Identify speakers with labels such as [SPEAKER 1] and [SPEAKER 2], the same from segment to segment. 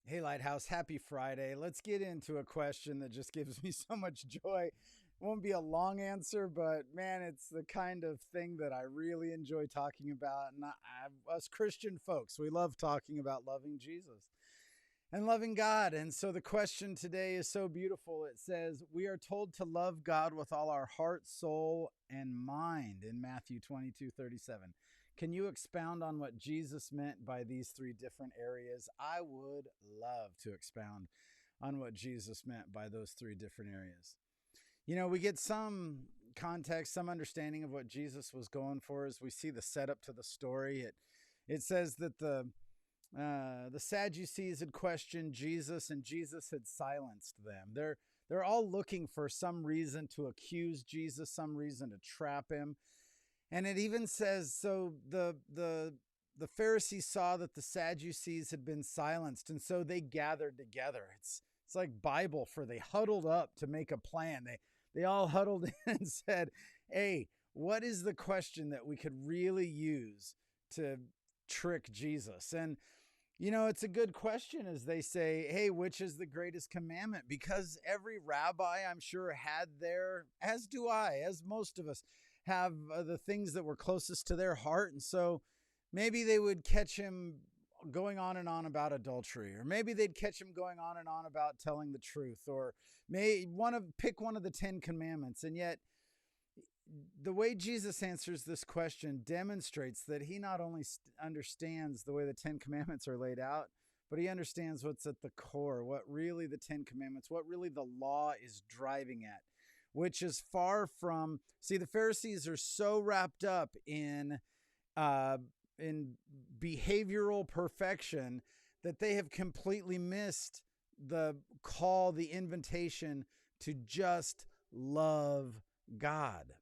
[SPEAKER 1] Hey, Lighthouse, happy Friday. Let's get into a question that just gives me so much joy. It won't be a long answer, but man, it's the kind of thing that I really enjoy talking about. And us Christian folks, we love talking about loving Jesus and loving God. And so the question today is so beautiful. It says, we are told to love God with all our heart, soul, and mind in Matthew 22:37. Can you expound on what Jesus meant by these three different areas? I would love to expound on what Jesus meant by those three different areas. We get some context, some understanding of what Jesus was going for as we see the setup to the story. It says that the Sadducees had questioned Jesus, and Jesus had silenced them. They're all looking for some reason to accuse Jesus, some reason to trap him. And it even says, so the Pharisees saw that the Sadducees had been silenced, and so they gathered together. It's like Bible for they huddled up to make a plan. They all huddled in and said, "Hey, what is the question that we could really use to trick Jesus?" And it's a good question as they say, "Hey, which is the greatest commandment?" Because every rabbi, I'm sure, had their, as do I, as most of us, have the things that were closest to their heart. And so maybe they would catch him going on and on about adultery, or maybe they'd catch him going on and on about telling the truth, or may want to pick one of the 10 commandments. And yet, the way Jesus answers this question demonstrates that he not only understands the way the 10 commandments are laid out, but he understands what's at the core, what really the 10 commandments, what really the law is driving at, which is far from, see, the Pharisees are so wrapped up in behavioral perfection that they have completely missed the call, the invitation to just love God.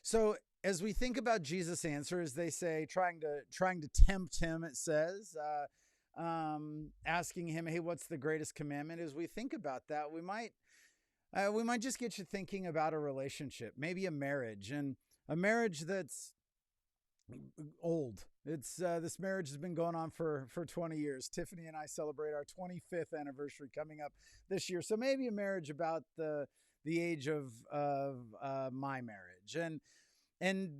[SPEAKER 1] So as we think about Jesus' answer, as they say, trying to tempt him, it says, asking him, "Hey, what's the greatest commandment?" As we think about that, we might just get you thinking about a relationship, maybe a marriage, and a marriage that's old. It's this marriage has been going on for 20 years. Tiffany and I celebrate our 25th anniversary coming up this year. So maybe a marriage about the age of my marriage, and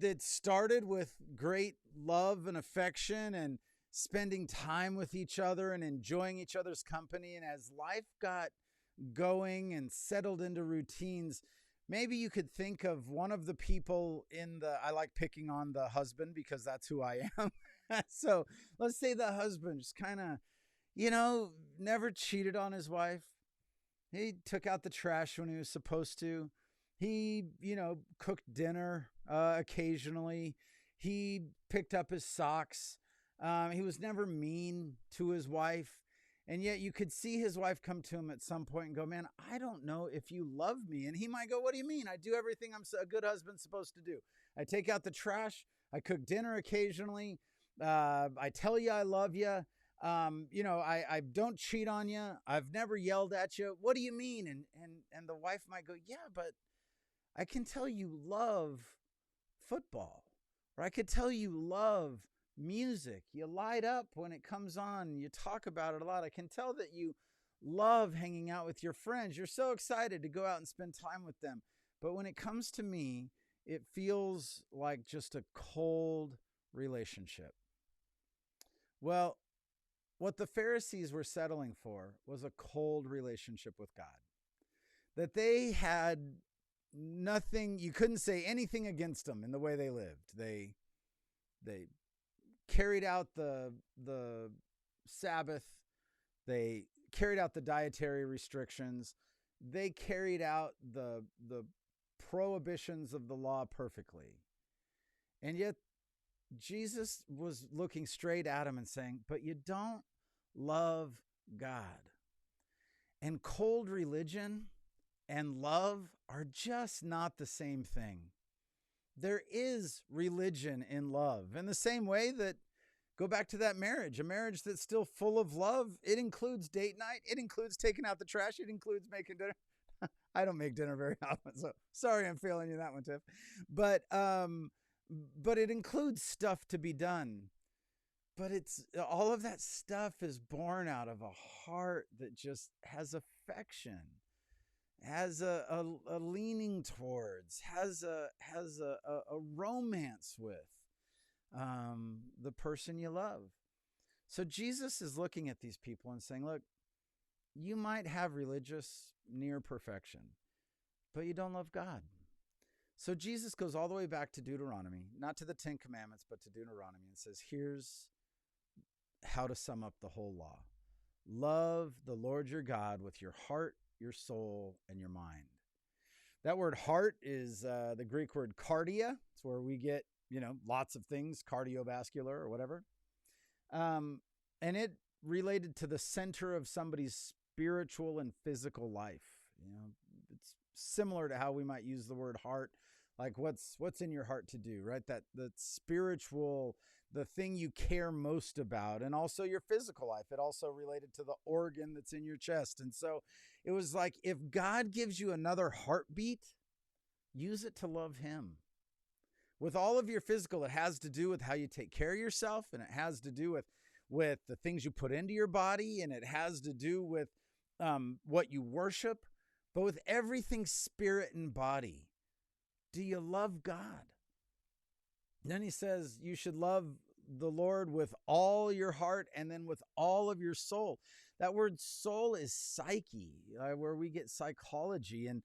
[SPEAKER 1] it started with great love and affection and spending time with each other and enjoying each other's company. And as life got going and settled into routines, maybe you could think of one of the people I like picking on the husband because that's who I am. So let's say the husband just kind of, never cheated on his wife. He took out the trash when he was supposed to. He, cooked dinner occasionally. He picked up his socks. He was never mean to his wife. And yet you could see his wife come to him at some point and go, "Man, I don't know if you love me." And he might go, "What do you mean? I do everything a good husband's supposed to do. I take out the trash. I cook dinner occasionally. I tell you I love you. I don't cheat on you. I've never yelled at you. What do you mean?" And the wife might go, "Yeah, but I can tell you love football, or I could tell you love music. You light up when it comes on. You talk about it a lot. I can tell that you love hanging out with your friends. You're so excited to go out and spend time with them. But when it comes to me, it feels like just a cold relationship." Well, what the Pharisees were settling for was a cold relationship with God. That they had nothing, you couldn't say anything against them in the way they lived. They carried out the Sabbath. They carried out the dietary restrictions. They carried out the prohibitions of the law perfectly. And yet Jesus was looking straight at him and saying, "But you don't love God." And cold religion and love are just not the same thing. There is religion in love. In the same way that, go back to that marriage, a marriage that's still full of love. It includes date night. It includes taking out the trash. It includes making dinner. I don't make dinner very often, so sorry I'm failing you that one, Tiff. But it includes stuff to be done. but it's all of that stuff is born out of a heart that just has affection, has a leaning towards, has a romance with the person you love. So Jesus is looking at these people and saying, look, you might have religious near perfection, but you don't love God. So Jesus goes all the way back to Deuteronomy, not to the Ten Commandments, but to Deuteronomy, and says, here's how to sum up the whole law. Love the Lord your God with your heart, your soul, and your mind. That word heart is the Greek word cardia. It's where we get, lots of things, cardiovascular or whatever. And it related to the center of somebody's spiritual and physical life. It's similar to how we might use the word heart, like what's in your heart to do, right? That the spiritual, the thing you care most about, and also your physical life. It also related to the organ that's in your chest. And so it was like, if God gives you another heartbeat, use it to love him. With all of your physical, it has to do with how you take care of yourself, and it has to do with the things you put into your body, and it has to do with what you worship. But with everything spirit and body, do you love God? Then he says you should love the Lord with all your heart and then with all of your soul. That word soul is psyche, where we get psychology. And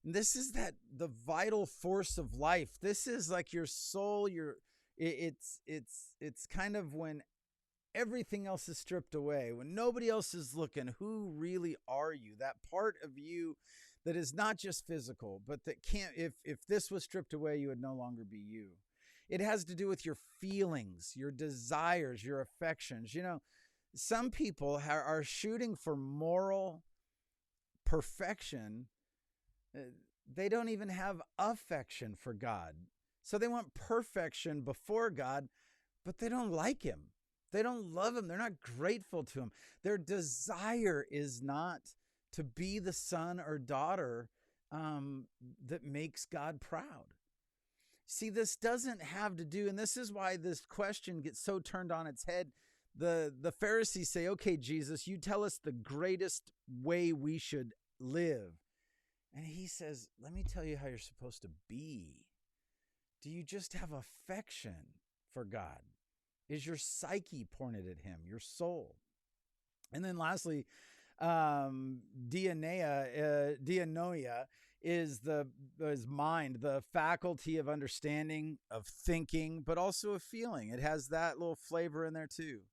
[SPEAKER 1] this is the vital force of life. This is like your soul, it's kind of when everything else is stripped away, when nobody else is looking, who really are you? That part of you that is not just physical, but that can't, if this was stripped away, you would no longer be you. It has to do with your feelings, your desires, your affections. Some people are shooting for moral perfection. They don't even have affection for God. So they want perfection before God, but they don't like him. They don't love him. They're not grateful to him. Their desire is not to be the son or daughter that makes God proud. See, this doesn't have to do, and this is why this question gets so turned on its head. The Pharisees say, okay, Jesus, you tell us the greatest way we should live. And he says, let me tell you how you're supposed to be. Do you just have affection for God? Is your psyche pointed at him, your soul? And then lastly, dianoia is mind, the faculty of understanding, of thinking, but also of feeling. It has that little flavor in there too.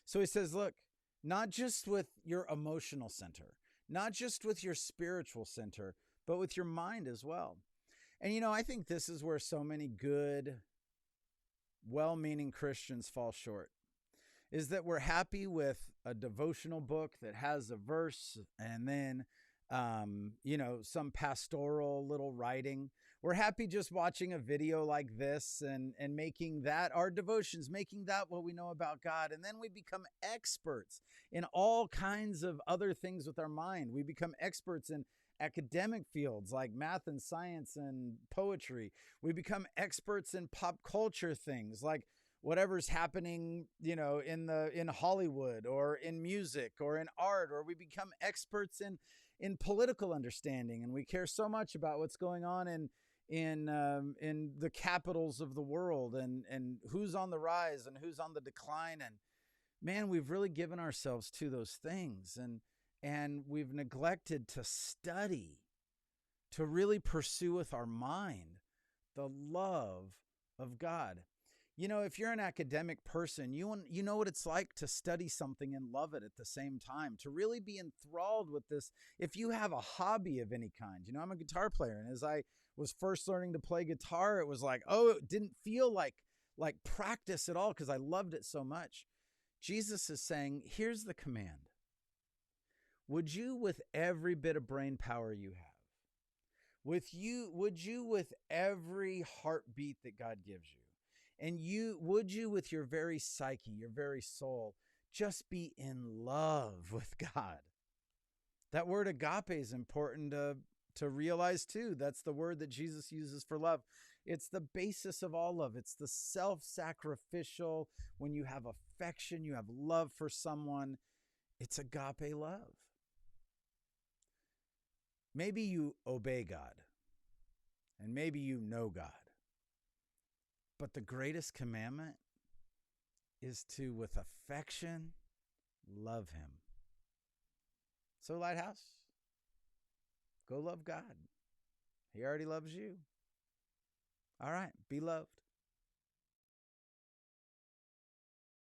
[SPEAKER 1] So he says, look, not just with your emotional center, not just with your spiritual center, but with your mind as well. And I think this is where so many good, well-meaning Christians fall short, is that we're happy with a devotional book that has a verse and then, some pastoral little writing. We're happy just watching a video like this and making that our devotions, making that what we know about God. And then we become experts in all kinds of other things with our mind. We become experts in academic fields like math and science and poetry. We become experts in pop culture things like whatever's happening, in Hollywood or in music or in art, or we become experts in political understanding, and we care so much about what's going on in the capitals of the world and who's on the rise and who's on the decline. And man, we've really given ourselves to those things, and we've neglected to study, to really pursue with our mind the love of God. If you're an academic person, you know what it's like to study something and love it at the same time, to really be enthralled with this. If you have a hobby of any kind, I'm a guitar player, and as I was first learning to play guitar, it was like, it didn't feel like practice at all because I loved it so much. Jesus is saying, here's the command. Would you, with every bit of brain power you have, would you with every heartbeat that God gives you, and would you with your very psyche, your very soul, just be in love with God? That word agape is important to realize too. That's the word that Jesus uses for love. It's the basis of all love. It's the self-sacrificial, when you have affection, you have love for someone. It's agape love. Maybe you obey God, and maybe you know God. But the greatest commandment is to, with affection, love him. So, Lighthouse, go love God. He already loves you. All right, be loved.